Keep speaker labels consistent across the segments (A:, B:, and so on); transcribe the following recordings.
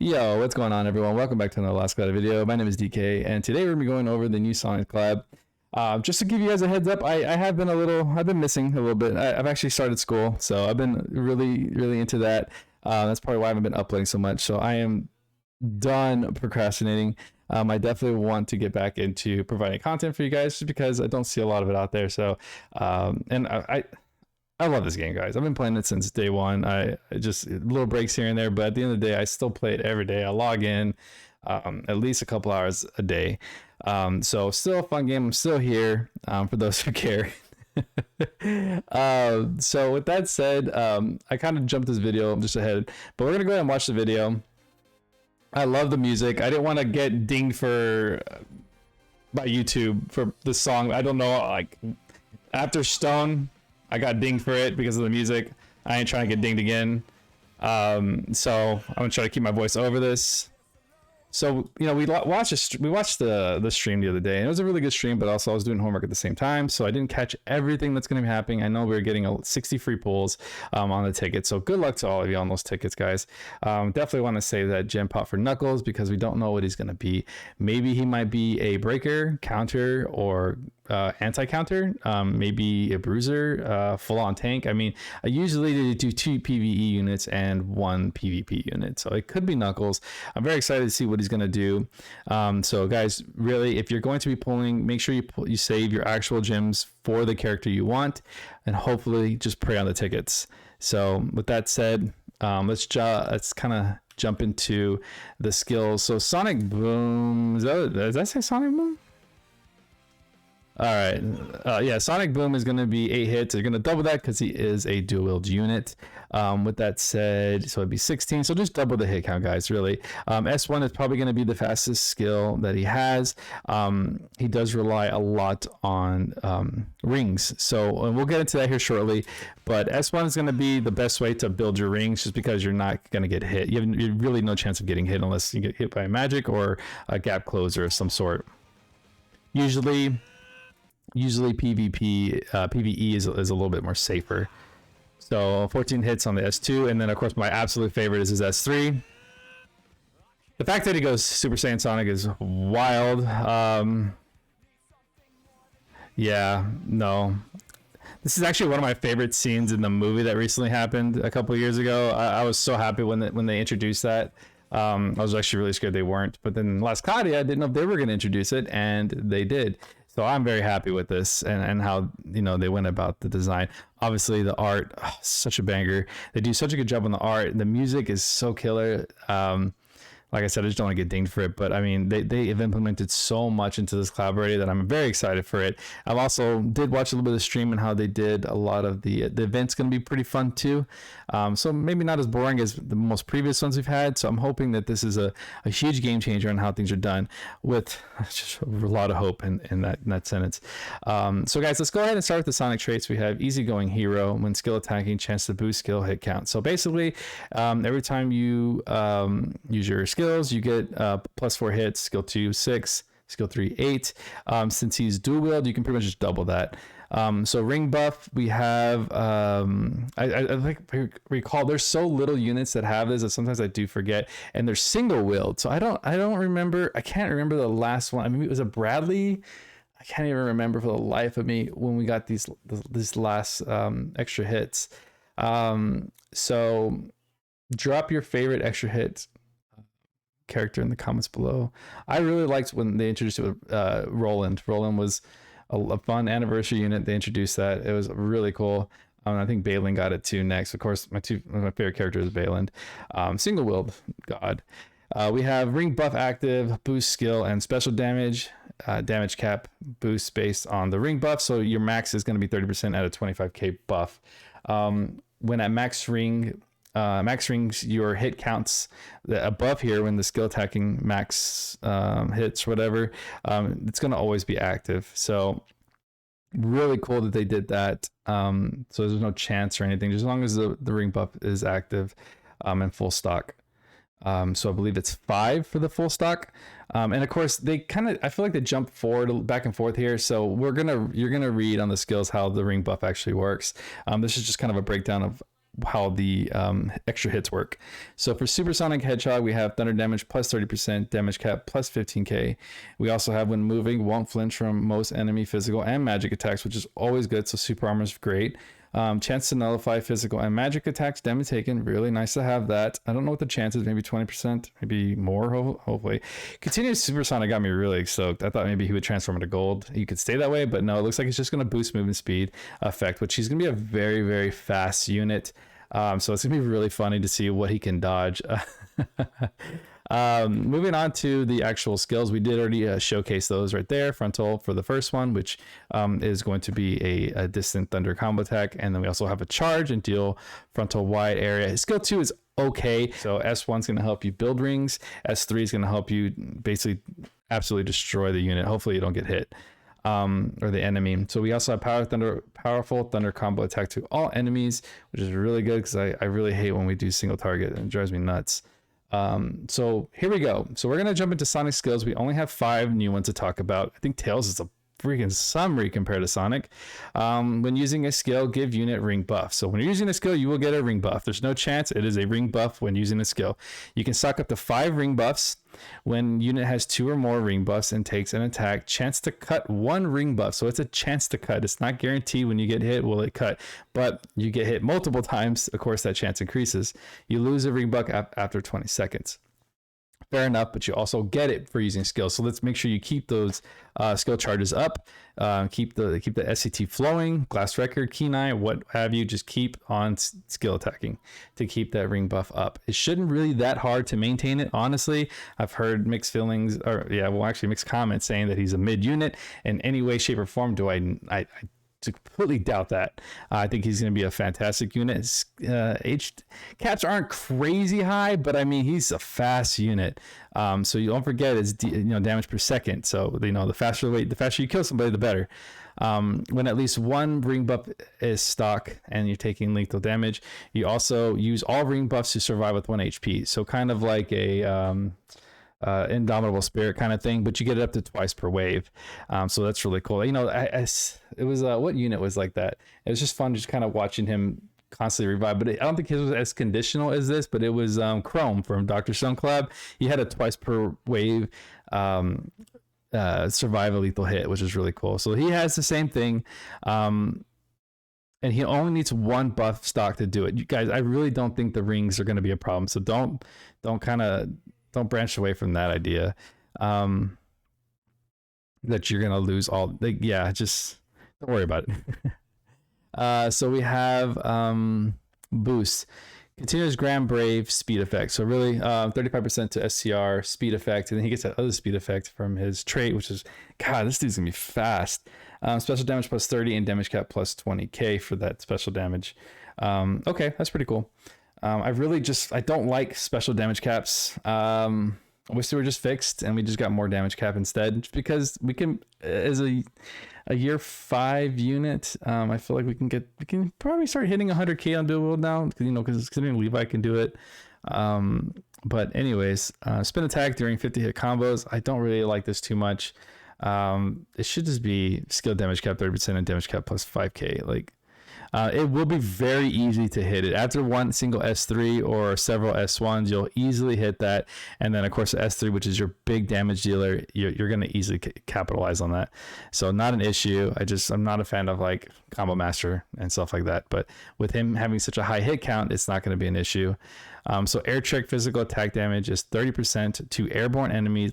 A: Yo, what's going on, everyone? Welcome back to another Last Collab video. My name is DK, and today we're gonna be going over the new Sonic collab. Just to give you guys a heads up, I've been missing a little bit. I've actually started school, so I've been really into that. That's probably why I haven't been uploading so much. So I am done procrastinating. I definitely want to get back into providing content for you guys, just because I don't see a lot of it out there. So, and I love this game, guys. I've been playing it since day one. I just little breaks here and there, but at the end of the day, I still play it every day. I log in at least a couple hours a day. So still a fun game. I'm still here for those who care. So with that said, I kind of jumped this video just ahead, but we're gonna go ahead and watch the video. I love the music. I didn't want to get dinged by YouTube for the song. I don't know, like after Stone, I got dinged for it because of the music. I ain't trying to get dinged again. So I'm gonna try to keep my voice over this. So, you know, we watched the stream the other day, and it was a really good stream, but also I was doing homework at the same time, so I didn't catch everything that's going to be happening. I know we were getting 60 free pulls on the ticket, so good luck to all of you on those tickets, guys. Definitely want to save that gem pot for Knuckles, because we don't know what he's going to be. Maybe he might be a breaker, counter, or anti-counter, maybe a bruiser, full-on tank. I mean, I usually do 2 PvE units and 1 PvP unit, so it could be Knuckles. I'm very excited to see what he's going to do. So guys, really, if you're going to be pulling, make sure you save your actual gems for the character you want, and hopefully just pray on the tickets. So with that said, let's kind of jump into the skills. So Sonic Boom, does that say Sonic Boom? All right, yeah, Sonic Boom is going to be 8 hits. You're going to double that because he is a dual wield unit. With that said, so it'd be 16. So just double the hit count, guys, really. S1 is probably going to be the fastest skill that he has. He does rely a lot on rings. So and we'll get into that here shortly. But S1 is going to be the best way to build your rings, just because you're not going to get hit. You have really no chance of getting hit unless you get hit by a magic or a gap closer of some sort. Usually PvE is a little bit more safer. So 14 hits on the S2, and then of course my absolute favorite is his S3. The fact that he goes Super Saiyan Sonic is wild. Yeah, no. This is actually one of my favorite scenes in the movie that recently happened a couple of years ago. I was so happy when they introduced that. I was actually really scared they weren't, but then last Cloudia, I didn't know if they were going to introduce it, and they did. So I'm very happy with this and how, you know, they went about the design. Obviously the art, such a banger. They do such a good job on the art. The music is so killer. Like I said, I just don't want to get dinged for it, but I mean, they have implemented so much into this collab already that I'm very excited for it. I've also did watch a little bit of the stream and how they did a lot of the event's going to be pretty fun too. So maybe not as boring as the most previous ones we've had. So I'm hoping that this is a huge game changer on how things are done, with just a lot of hope in that sentence. So guys, let's go ahead and start with the Sonic traits. We have easygoing hero. When skill attacking, chance to boost skill hit count. So basically, every time you use your skills, you get +4 hits, skill 2 6, skill 3 8. Since he's dual wield, you can pretty much just double that. So ring buff, we have I recall there's so little units that have this that sometimes I do forget, and they're single wield. So I can't remember the last one. I mean, it was a Bradley. I can't even remember for the life of me when we got these last extra hits. So drop your favorite extra hit character in the comments below. I really liked when they introduced it with Roland. Roland was a fun anniversary unit. They introduced that. It was really cool. I think Balin got it too next. Of course, my favorite character is Balin. Single wield god. We have ring buff active, boost skill and special damage. Damage cap boost based on the ring buff. So your max is going to be 30% at a 25k buff. When at max rings, your hit counts above here when the skill attacking max hits, whatever, it's going to always be active. So really cool that they did that. So there's no chance or anything, just as long as the ring buff is active and full stock. So I believe it's 5 for the full stock. And of course they I feel like they jump back and forth here. So you're gonna read on the skills how the ring buff actually works. This is just kind of a breakdown of how the extra hits work. So for Supersonic Hedgehog, we have thunder damage plus 30%, damage cap plus 15k. We also have when moving, won't flinch from most enemy physical and magic attacks, which is always good. So super armor is great. Chance to nullify physical and magic attacks, damage taken. Really nice to have that. I don't know what the chance is, maybe 20%, maybe more, hopefully. Continuous Supersonic got me really stoked. I thought maybe he would transform into gold. He could stay that way, but no, it looks like it's just going to boost movement speed effect, which he's going to be a very, very fast unit. So it's going to be really funny to see what he can dodge. Moving on to the actual skills, we did already showcase those right there. Frontal for the first one, which is going to be a distant thunder combo attack, and then we also have a charge and deal frontal wide area. Skill 2 is okay. So S1 is going to help you build rings. S3 is going to help you basically absolutely destroy the unit. Hopefully you don't get hit. Or the enemy. So we also have powerful thunder combo attack to all enemies, which is really good because I really hate when we do single target, and it drives me nuts. So here we go. So we're gonna jump into Sonic skills. We only have 5 new ones to talk about. I think Tails is a freaking summary compared to Sonic. When using a skill, give unit ring buff. So when you're using a skill, you will get a ring buff. There's no chance, it is a ring buff when using a skill. You can stock up to 5 ring buffs. When unit has 2 or more ring buffs and takes an attack, chance to cut 1 ring buff. So it's a chance to cut. It's not guaranteed when you get hit will it cut, but you get hit multiple times, of course that chance increases. You lose a ring buff after 20 seconds. Fair enough, but you also get it for using skills. So let's make sure you keep those skill charges up. Keep the SCT flowing, glass record, key9, what have you. Just keep on skill attacking to keep that ring buff up. It shouldn't really that hard to maintain it, honestly. I've heard mixed feelings, or actually mixed comments saying that he's a mid unit in any way, shape, or form. Do I completely doubt that. I think he's going to be a fantastic unit. H caps aren't crazy high, but I mean he's a fast unit. So you don't forget it's damage per second. So the faster you kill somebody, the better. When at least 1 ring buff is stock and you're taking lethal damage, you also use all ring buffs to survive with 1 HP. So kind of like a indomitable spirit kind of thing, but you get it up to twice per wave. So that's really cool. It was what unit was like that? It was just fun just kind of watching him constantly revive, but I don't think his was as conditional as this, but it was Chrome from Dr. Stone Collab. He had a twice per wave survive a lethal hit, which is really cool. So he has the same thing, and he only needs 1 buff stock to do it. You guys, I really don't think the rings are going to be a problem, so don't branch away from that idea, that you're going to lose all, just don't worry about it. So we have boost, continuous Grand Brave speed effect. So really 35% to SCR speed effect, and then he gets that other speed effect from his trait, which is, God, this dude's gonna be fast. Special damage plus 30 and damage cap plus 20k for that special damage. Okay, that's pretty cool. I don't like special damage caps. I wish they were just fixed and we just got more damage cap instead, just because we can, as a year 5 unit, I feel like we can probably start hitting 100k on dual wield now, because considering Levi can do it. But anyways, spin attack during 50 hit combos. I don't really like this too much. It should just be skill damage cap 30% and damage cap plus 5k. It will be very easy to hit it. After one single S3 or several S1s, you'll easily hit that. And then, of course, the S3, which is your big damage dealer, you're going to easily capitalize on that. So not an issue. I'm not a fan of Combo Master and stuff like that. But with him having such a high hit count, it's not going to be an issue. So air trick physical attack damage is 30% to airborne enemies.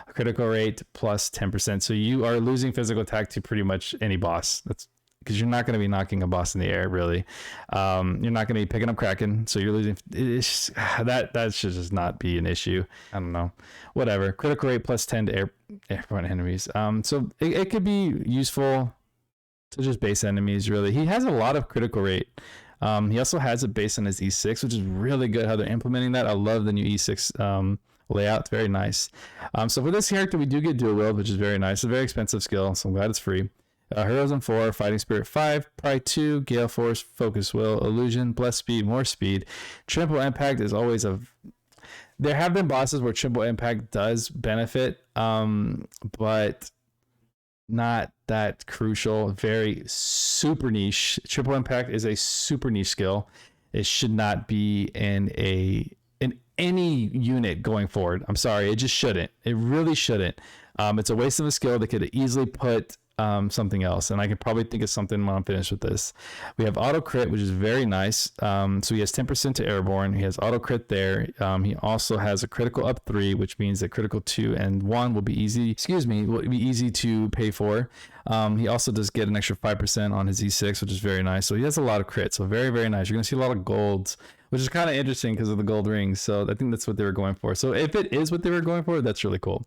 A: Critical rate plus 10%. So you are losing physical attack to pretty much any boss. That's because you're not going to be knocking a boss in the air, really. You're not going to be picking up Kraken, so you're losing. That should just not be an issue. I don't know. Whatever. Critical rate plus 10 to airborne enemies. So it could be useful to just base enemies, really. He has a lot of critical rate. He also has it based on his E6, which is really good how they're implementing that. I love the new E6 layout. It's very nice. So for this character, we do get dual wield, which is very nice. It's a very expensive skill, so I'm glad it's free. Heroism 4, Fighting Spirit 5, Pride 2, Gale Force, Focus Will, Illusion, Bless Speed, more speed. Triple Impact is always there have been bosses where Triple Impact does benefit, but not that crucial. Very super niche. Triple Impact is a super niche skill. It should not be in any unit going forward. I'm sorry, it just shouldn't. It really shouldn't. It's a waste of a skill. They could easily put something else, and I could probably think of something when I'm finished with this. We have auto crit, which is very nice. So he has 10% to airborne. He has auto crit there. He also has a critical up 3, which means that critical 2 and 1 will be easy. Will be easy to pay for. He also does get an extra 5% on his E6, which is very nice. So he has a lot of crit. So very, very nice. You're gonna see a lot of golds, which is kind of interesting because of the gold rings. So I think that's what they were going for. So if it is what they were going for, that's really cool.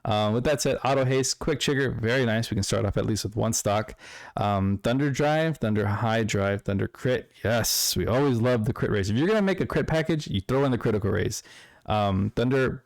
A: With that said, auto haste, quick trigger, very nice. We can start off at least with 1 stock. Thunder drive, thunder high drive, thunder crit. Yes, we always love the crit raise. If you're gonna make a crit package, you throw in the critical raise. Thunder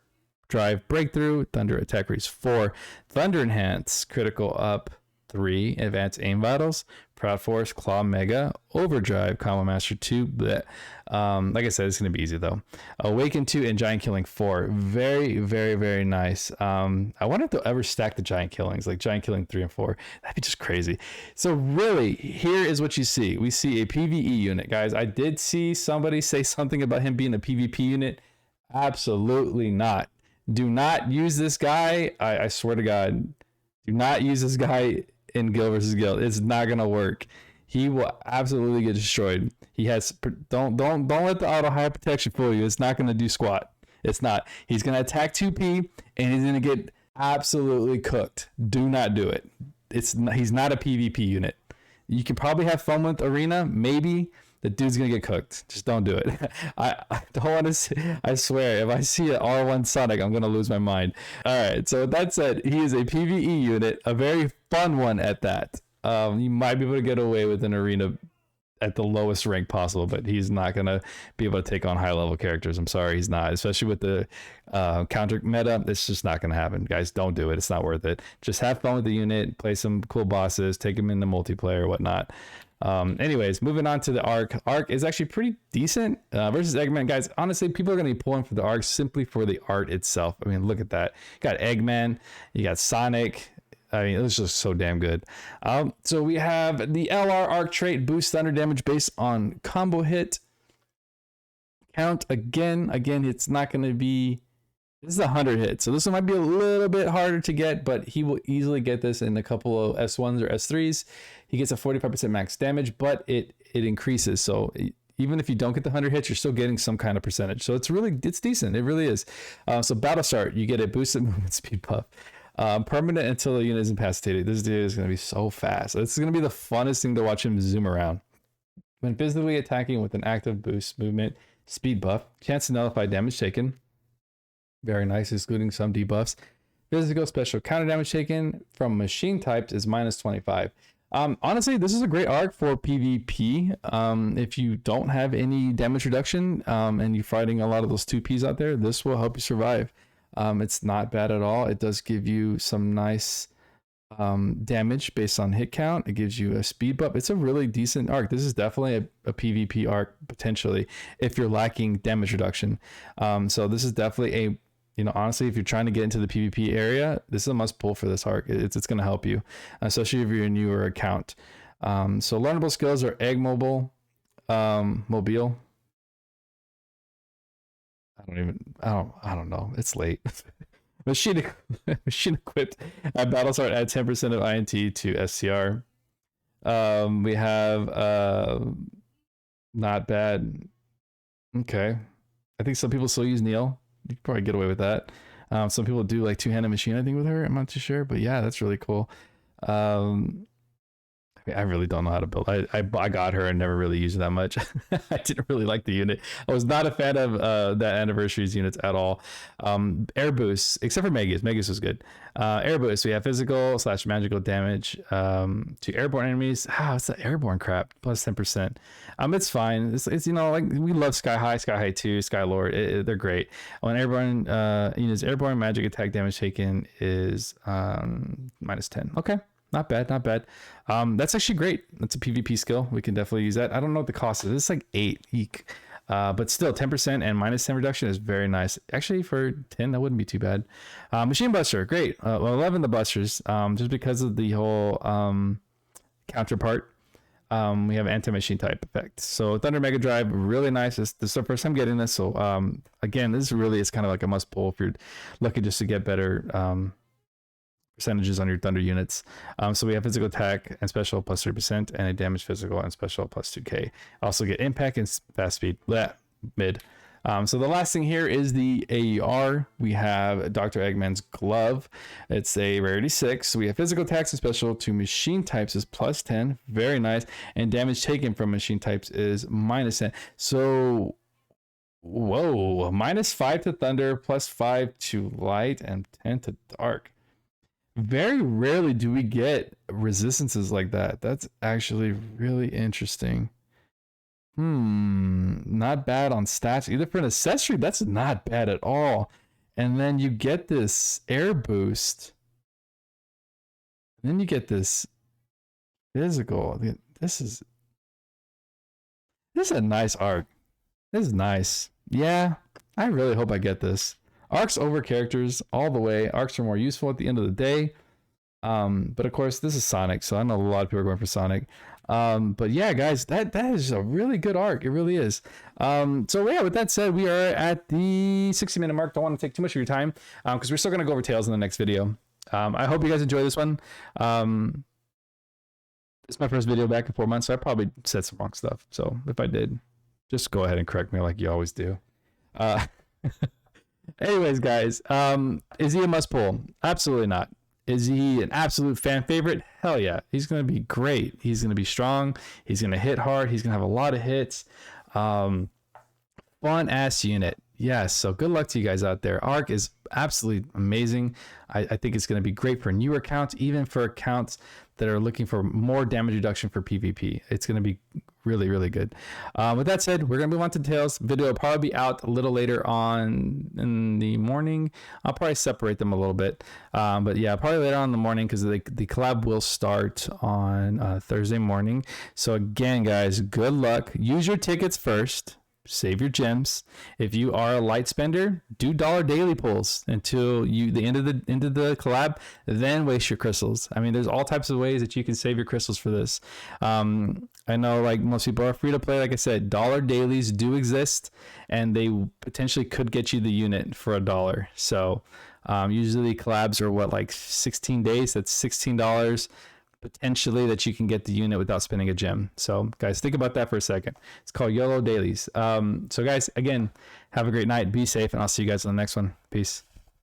A: drive breakthrough, thunder attack raise 4, thunder enhance, critical up 3, advanced aim vitals, proud force, claw mega, overdrive, combo master 2. Like I said, it's gonna be easy though. Awaken 2 and giant killing 4. Very, very, very nice. I wonder if they'll ever stack the giant killings, like giant killing 3 and 4. That'd be just crazy. So really, here is what you see. We see a PvE unit, guys. I did see somebody say something about him being a PvP unit. Absolutely not. Do not use this guy. I swear to God, do not use this guy in guild versus guild. It's not gonna work. He will absolutely get destroyed. He has don't let the auto high protection fool you. It's not gonna do squat. It's not. He's gonna attack 2p and he's gonna get absolutely cooked. Do not do it. He's not a PvP unit. You can probably have fun with arena, maybe. The dude's gonna get cooked. Just don't do it. I don't want to see, I swear, if I see an R1 Sonic, I'm gonna lose my mind. All right, so with that said, he is a PvE unit, a very fun one at that. You might be able to get away with an arena at the lowest rank possible, but he's not gonna be able to take on high level characters. I'm sorry, he's not, especially with the counter meta. It's just not gonna happen, guys. Don't do it. It's not worth it. Just have fun with the unit, play some cool bosses, take them into multiplayer or whatnot. Anyways, moving on to the arc. Arc is actually pretty decent versus Eggman. Guys, honestly, people are going to be pulling for the arc simply for the art itself. I mean, look at that. You got Eggman, you got Sonic. I mean, it was just so damn good. So we have the LR arc trait, boost thunder damage based on combo hit count. Again, it's not going to be... This is 100 hits, so this one might be a little bit harder to get, but he will easily get this in a couple of S1s or S3s. He gets a 45% max damage, but it increases. So even if you don't get the 100 hits, you're still getting some kind of percentage. So it's decent. It really is. So battle start, you get a boosted movement speed buff. Permanent until the unit is incapacitated. This dude is going to be so fast. This is going to be the funnest thing to watch him zoom around. When physically attacking with an active boost movement speed buff, chance to nullify damage taken. Very nice, excluding some debuffs. Physical special counter damage taken from machine types is minus 25. Honestly, this is a great arc for PvP. If you don't have any damage reduction and you're fighting a lot of those 2Ps out there, this will help you survive. It's not bad at all. It does give you some nice damage based on hit count. It gives you a speed buff. It's a really decent arc. This is definitely a PvP arc potentially if you're lacking damage reduction. So this is definitely a... honestly, if you're trying to get into the PvP area, this is a must pull for this arc. It's going to help you, especially if you're a newer account. So learnable skills are egg mobile, mobile. I don't know. It's late. machine equipped at battle start, add 10% of INT to SCR. We have not bad. Okay. I think some people still use Neil. You could probably get away with that. Some people do like two-handed machine, I think, with her. I'm not too sure, but yeah, that's really cool. I really don't know how to build. I got her and never really used it that much. I didn't really like the unit. I was not a fan of that Anniversaries units at all. Air boosts, except for Megas. Megas was good. Air boosts, we have physical / magical damage to airborne enemies. It's the airborne crap, plus 10%. It's fine. It's like we love Sky High 2, Sky Lord. They're great. When airborne units, airborne magic attack damage taken is minus 10. Okay. Not bad. That's actually great. That's a PvP skill. We can definitely use that. I don't know what the cost is. It's like 8 eek. But still 10% and minus 10 reduction is very nice. Actually, for 10, that wouldn't be too bad. Machine Buster, great. Well, 11 the busters, just because of the whole counterpart. We have anti-machine type effect. So Thunder Mega Drive, really nice. This is the first time getting this. So again, this really is kind of like a must pull if you're looking just to get better percentages on your Thunder units. So we have physical attack and special plus 3%, and a damage physical and special plus 2k. Also get impact and fast speed. Mid. So the last thing here is the AER. We have Dr. Eggman's glove. It's a rarity 6. We have physical attacks and special to machine types is plus 10. Very nice. And damage taken from machine types is minus 10. So, whoa, minus 5 to thunder, plus 5 to light, and 10 to dark. Very rarely do we get resistances like that. That's actually really interesting. Not bad on stats either. For an accessory, that's not bad at all. And then you get this air boost, then you get this physical. This is a nice arc. This is nice. Yeah, I really hope I get this. Arcs over characters all the way. Arcs are more useful at the end of the day. But of course, this is Sonic, so I know a lot of people are going for Sonic. But yeah, guys, that is a really good arc. It really is. So yeah, with that said, we are at the 60-minute mark. Don't want to take too much of your time, because we're still going to go over Tails in the next video. I hope you guys enjoy this one. It's my first video back in 4 months, so I probably said some wrong stuff. So if I did, just go ahead and correct me like you always do. Anyways, guys, is he a must pull? Absolutely not. Is he an absolute fan favorite? Hell yeah. He's going to be great. He's going to be strong. He's going to hit hard. He's going to have a lot of hits. Fun ass unit. Yes. So good luck to you guys out there. Arc is absolutely amazing. I think it's going to be great for newer accounts, even for accounts that are looking for more damage reduction for PvP. It's going to be really, really good. With that said, we're going to move on to Tails. Video will probably be out a little later on in the morning. I'll probably separate them a little bit. But yeah, probably later on in the morning, because the collab will start on Thursday morning. So again, guys, good luck. Use your tickets first. Save your gems. If you are a light spender, do dollar daily pulls until the end of the collab, then waste your crystals. I mean, there's all types of ways that you can save your crystals for this. I know like most people are free to play. Like I said, dollar dailies do exist, and they potentially could get you the unit for $1. So usually collabs are what, like 16 days. That's $16 potentially that you can get the unit without spending a gem. So guys, think about that for a second. It's called YOLO dailies. So guys, again, have a great night, be safe, and I'll see you guys in the next one. Peace.